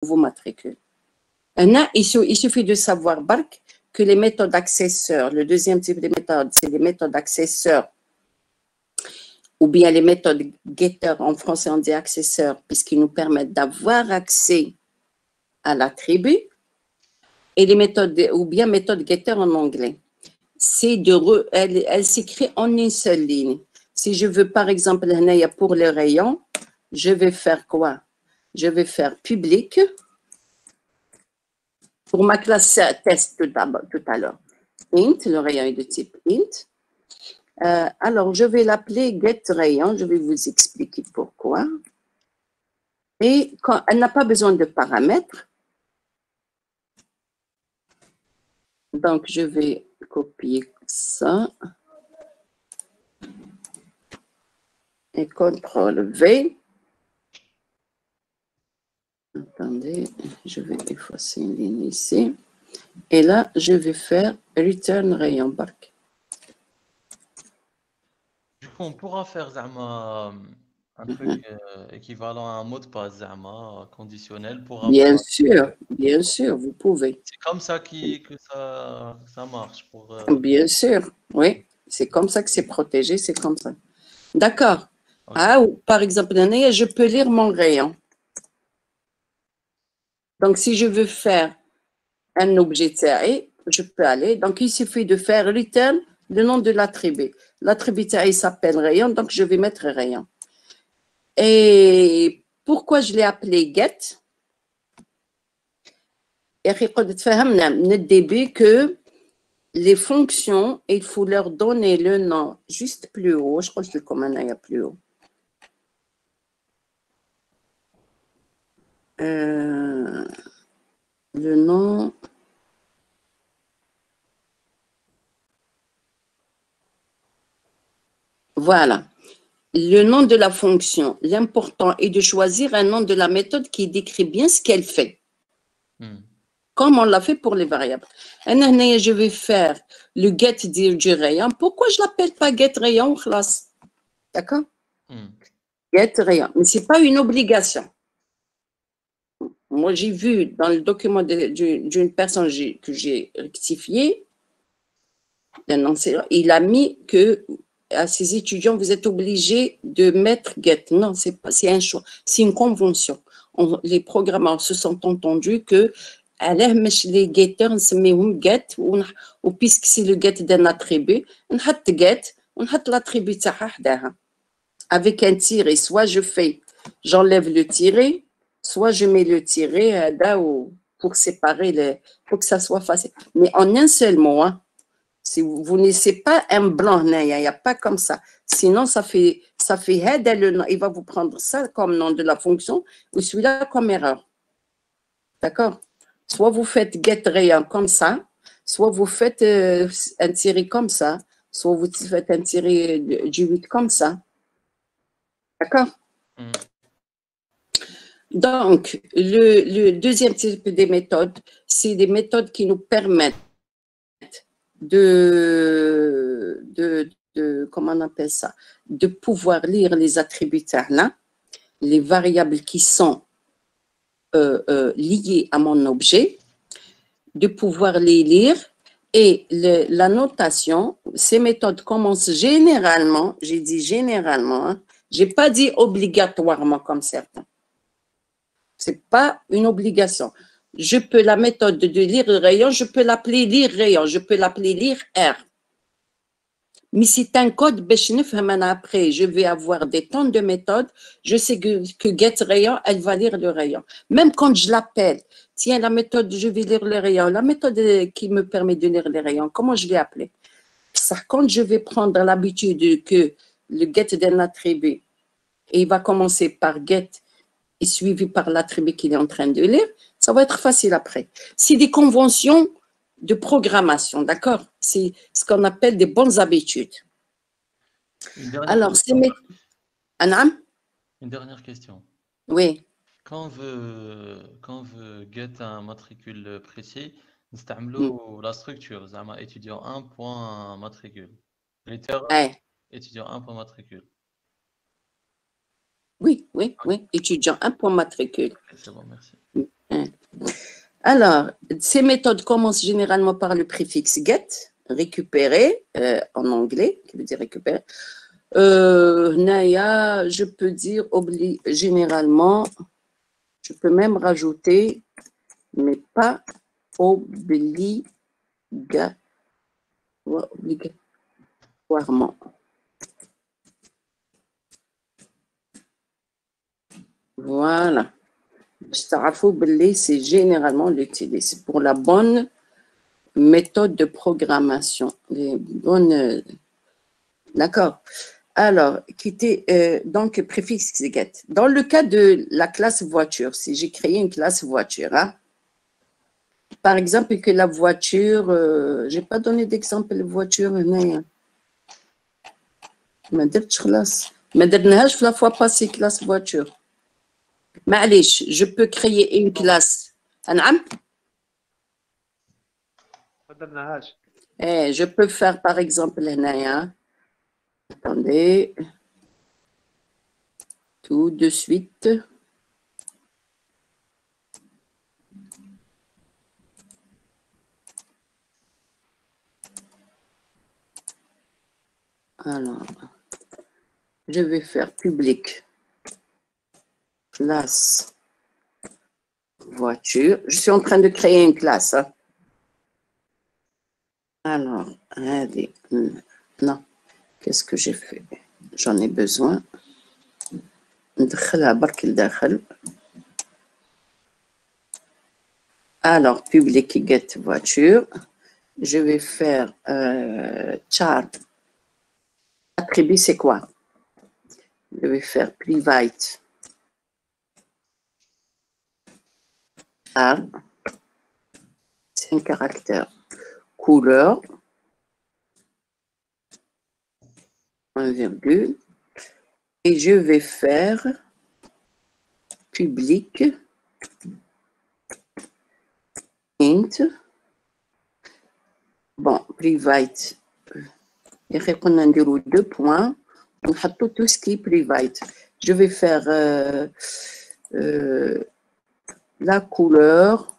nouveau matricule. Il suffit de savoir que les méthodes accesseurs, le deuxième type de méthode, c'est les méthodes accesseurs ou bien les méthodes getter, en français on dit accesseurs, puisqu'ils nous permettent d'avoir accès à l'attribut, et les méthodes, ou bien méthode getter en anglais. Elle s'écrit en une seule ligne. Si je veux, par exemple, pour le rayon, je vais faire quoi? Je vais faire public. Pour ma classe test tout à l'heure, int, le rayon est de type int. Alors, je vais l'appeler getRayon. Je vais vous expliquer pourquoi. Et quand elle n'a pas besoin de paramètres, donc je vais copier ça et CTRL-V. Attendez, je vais effacer une ligne ici. Et là, je vais faire return rayon bark. Du coup, on pourra faire un truc équivalent à un mot de passe conditionnel pour Bien avoir. sûr, vous pouvez. C'est comme ça que ça marche. Bien sûr, oui. C'est comme ça que c'est protégé, c'est comme ça. D'accord. Okay. Ah, ou par exemple, je peux lire mon rayon. Donc, si je veux faire un objet TAE, je peux aller. Donc, il suffit de faire return le nom de l'attribut. L'attribut TAE s'appelle rayon, donc je vais mettre rayon. Et pourquoi je l'ai appelé get? Et le début que les fonctions, il faut leur donner le nom juste plus haut. Je crois que je le commande il y a plus haut. Le nom. Voilà. Le nom de la fonction. L'important est de choisir un nom de la méthode qui décrit bien ce qu'elle fait. Comme on l'a fait pour les variables. Je vais faire le get du rayon. Pourquoi je ne l'appelle pas get rayon classe? D'accord? Get rayon. Mais ce n'est pas une obligation. Moi, j'ai vu dans le document d'une personne que j'ai rectifié, il a mis que à ses étudiants, vous êtes obligés de mettre get. Non, c'est un choix, c'est une convention. Les programmeurs se sont entendus que les getters, on get, ou puisque c'est le get d'un attribut, on get, on l'attribut avec un tiré. Soit j'enlève le tiré, soit je mets le tiré pour séparer, pour que ça soit facile. Mais en un seul mot, hein, si vous ne laissez pas un blanc, il n'y a pas comme ça. Sinon, ça fait il va vous prendre ça comme nom de la fonction ou celui-là comme erreur. D'accord? Soit vous faites get rayon comme ça, soit vous faites un tiré comme ça, soit vous faites un tiré du 8 comme ça. D'accord? Donc, le deuxième type des méthodes, c'est des méthodes qui nous permettent comment on appelle ça, de pouvoir lire les attributs là, les variables qui sont liées à mon objet, de pouvoir les lire. Et la notation, ces méthodes commencent généralement, j'ai dit généralement, hein, je n'ai pas dit obligatoirement comme certains. Ce n'est pas une obligation. Je peux, la méthode de lire le rayon, je peux l'appeler lire rayon, je peux l'appeler lire R. Mais c'est un code, après, je vais avoir des tonnes de méthodes. Je sais que get rayon, elle va lire le rayon. Même quand je l'appelle, tiens, la méthode, je vais lire le rayon, la méthode qui me permet de lire les rayons, comment je l'ai appelée? Ça, quand je vais prendre l'habitude que le get d'un attribut, et il va commencer par get, et suivi par l'attribut qu'il est en train de lire, ça va être facile après. C'est des conventions de programmation, d'accord? C'est ce qu'on appelle des bonnes habitudes. Alors, c'est mes... Anam? Une dernière question. Oui. Quand on veut get un matricule précis, nous la structure, étudiant 1 point matricule. Étudiant 1 point matricule. Oui, étudiant 1 point matricule. C'est bon, merci. Alors, ces méthodes commencent généralement par le préfixe get, récupérer en anglais, qui veut dire récupérer. Naya, je peux dire généralement, je peux même rajouter, mais pas obligatoirement. Voilà. C'est généralement l'utiliser pour la bonne méthode de programmation. Les bonnes. D'accord. Alors, quitter donc préfixe get. Dans le cas de la classe voiture, si j'ai créé une classe voiture, hein, par exemple que la voiture, je n'ai pas donné d'exemple de voiture. ما درتش خلاص ما درناهاش في la fois passée classe voiture. معليش, je peux créer une classe. نعم؟ ما درناهاش. Je peux faire par exemple هنايا. Attendez. Tout de suite. Alors, je vais faire public. Classe voiture. Je suis en train de créer une classe. Hein. Alors, allez. Non. Qu'est-ce que j'ai fait? J'en ai besoin. Alors, public get voiture. Je vais faire char. Attribut, c'est quoi? Je vais faire private. Char. C'est un caractère. Couleur. 1 virgule. Et je vais faire public int. Bon, private. Il répond à 2 points. On a tout ce qui est private. Je vais faire la couleur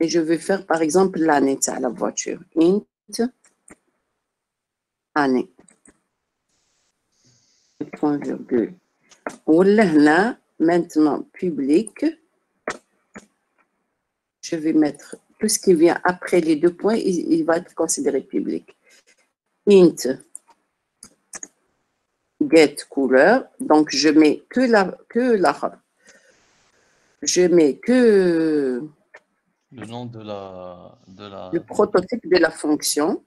et je vais faire par exemple l'année de la voiture. Int année. Point virgule. Là, maintenant, public. Je vais mettre tout ce qui vient après les 2 points, il va être considéré public. Int get couleur. Donc, je mets je mets que le nom de le prototype de la fonction.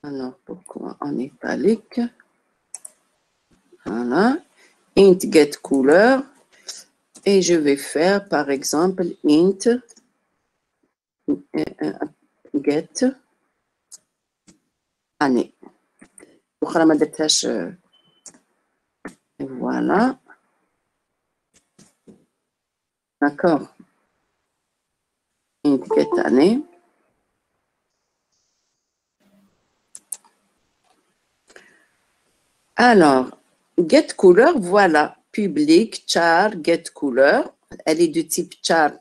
Alors, pourquoi en italique? Voilà. Int get couleur. Et je vais faire, par exemple, int get année. Voilà. D'accord. Int get année. Alors, get couleur, voilà. Public, char, get couleur. Elle est de type char.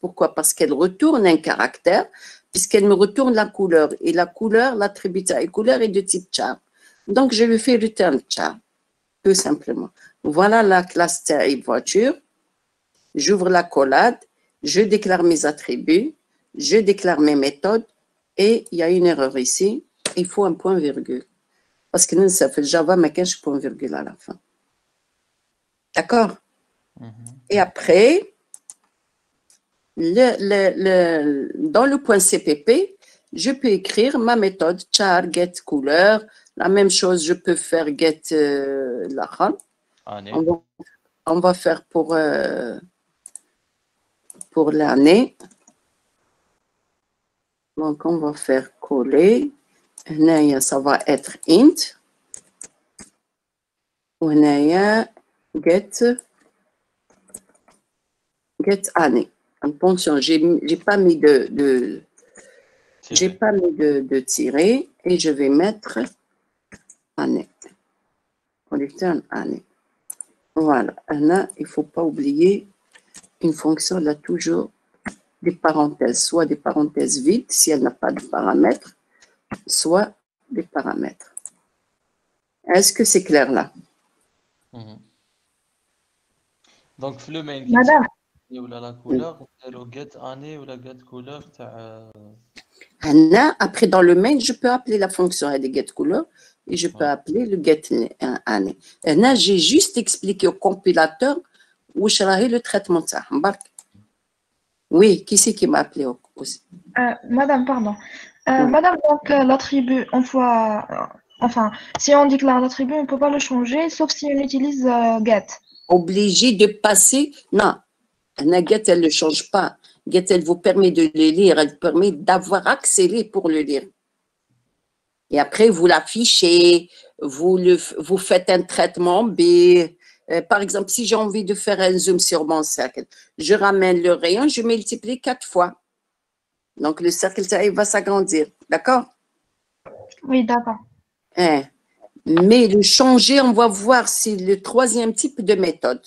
Pourquoi? Parce qu'elle retourne un caractère, puisqu'elle me retourne la couleur. Et la couleur, l'attribut et couleur est de type char. Donc, je lui fais return char, tout simplement. Voilà la classe type voiture. J'ouvre la collade, je déclare mes attributs, je déclare mes méthodes, et il y a une erreur ici. Il faut un point virgule. Parce que nous, ça fait Java, mais qu'un point virgule à la fin. D'accord? Et après, dans le point CPP, je peux écrire ma méthode char get couleur. La même chose, je peux faire get la on va faire pour l'année. Donc, on va faire coller. Là, ça va être int. Là, get année. Attention, j'ai pas mis de tiret et je vais mettre année. On return année. Voilà. Là, il faut pas oublier une fonction, elle a toujours des parenthèses, soit des parenthèses vides si elle n'a pas de paramètres, soit des paramètres. Est-ce que c'est clair là? Donc, le main, Madame. la couleur, le get année ou la get couleur, après, dans le main, je peux appeler la fonction get couleur et je peux appeler le get année. Là, j'ai juste expliqué au compilateur où est le traitement de ça. Oui, qui c'est qui m'a appelé aussi? Madame, pardon. Madame, donc l'attribut, enfin, si on déclare l'attribut, on ne peut pas le changer, sauf si on utilise get. Obligé de passer. Non, get, elle ne le change pas. Get, elle vous permet de le lire, elle permet d'avoir accès pour le lire. Et après, vous l'affichez, vous faites un traitement B. Par exemple, si j'ai envie de faire un zoom sur mon cercle, je ramène le rayon, je multiplie 4 fois. Donc, le cercle, ça, il va s'agrandir. D'accord? Oui, d'accord. Mais le changer, on va voir, c'est le troisième type de méthode.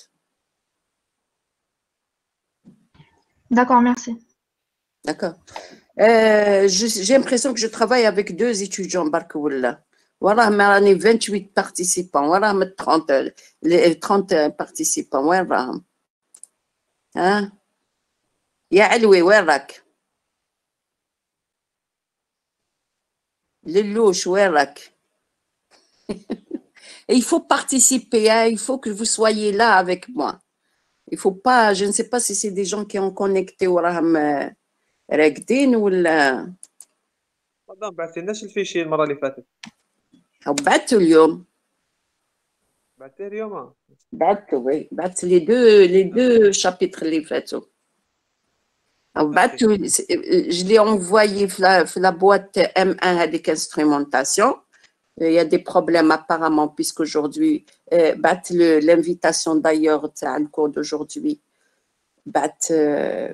D'accord, merci. D'accord. J'ai l'impression que je travaille avec 2 étudiants, Barkoula. Voilà, mais on est 28 participants. Voilà, 30 participants. Voilà. Hein? Ya Alwi, وين راك؟ Lelouch, وين راك؟ Il faut participer, hein? Il faut que vous soyez là avec moi. Il faut pas, je ne sais pas si c'est des gens qui ont connecté وراهم راقدين ولا. ما بعثيناش الفيشي المره اللي فاتت. بعثوا اليوم. بعثيه اليوم. بعثوا وي، بعث les deux chapitres اللي فاتوا. Je l'ai envoyé la boîte M1 avec instrumentation. Il y a des problèmes apparemment puisqu'aujourd'hui, l'invitation d'ailleurs à le cours d'aujourd'hui,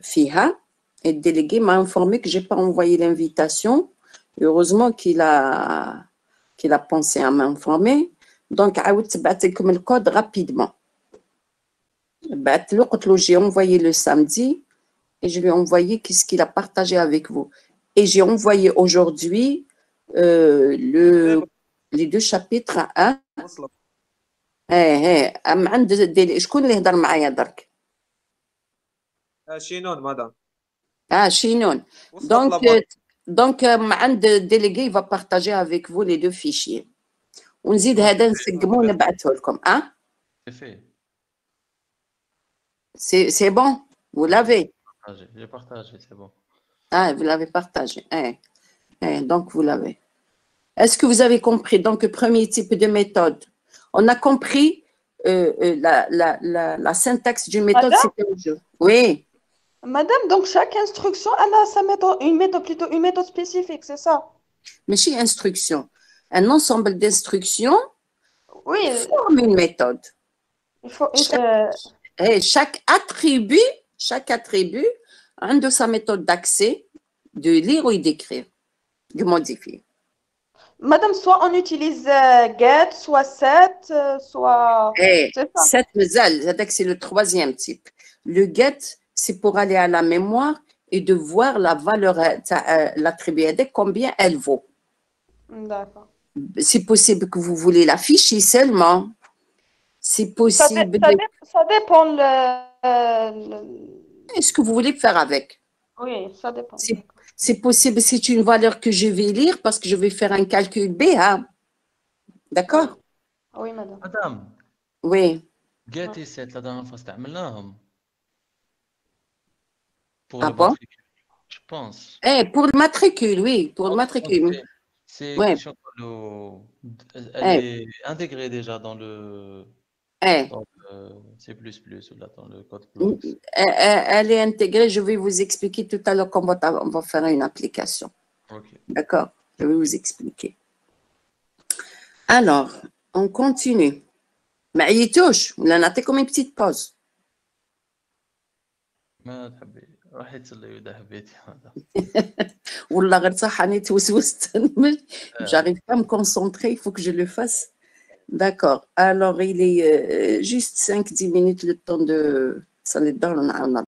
FIHA, et le délégué m'a informé que je n'ai pas envoyé l'invitation. Heureusement qu'il a pensé à m'informer. Donc, comme le code rapidement. J'ai envoyé le samedi. Et je lui ai envoyé qu'est-ce qu'il a partagé avec vous. Et j'ai envoyé aujourd'hui les 2 chapitres à 1. شكون اللي هضر معايا درك؟ شينون مدام. شينون. Donc عند délégué il va partager avec vous les 2 fichiers. ونزيد هذا نسقمو ونبعثه لكم. C'est bon, vous l'avez. J'ai partagé, c'est bon. Vous l'avez partagé. Donc, vous l'avez. Est-ce que vous avez compris? Donc, le premier type de méthode. On a compris la syntaxe d'une méthode, c'est un jeu. Oui. Madame, donc chaque instruction, elle a sa méthode, une méthode spécifique, c'est ça? Mais chez instruction, un ensemble d'instructions forme une méthode. Chaque attribut a de sa méthode d'accès, de lire ou d'écrire, de modifier. Madame, soit on utilise get, soit set, soit… Set, c'est le troisième type. Le get, c'est pour aller à la mémoire et de voir la valeur, l'attribut, combien elle vaut. D'accord. C'est possible que vous voulez l'afficher seulement. C'est possible. Ça dépend Est-ce que vous voulez faire avec? Oui, ça dépend. C'est possible, c'est une valeur que je vais lire parce que je vais faire un calcul B. Hein? D'accord? Oui, madame. Madame. Oui. Get et set, la dernière fois, استعملناهم. Pour le matricule, je pense. Pour le matricule, oui, pour le matricule. C'est elle est intégrée déjà dans le C++ ou dans le code Blocks. Elle est intégrée, je vais vous expliquer tout à l'heure comment on va faire une application. D'accord, je vais vous expliquer. Alors, on continue. ما عييتوش ولا نعطيكم une petite pause. ما تحبي روحي تصلي وذهبيتي هذا. والله غير صح راني توسوست. J'arrive pas à me concentrer, il faut que je le fasse. D'accord. Alors, il est juste 5-10 minutes le temps de... Ça les donne.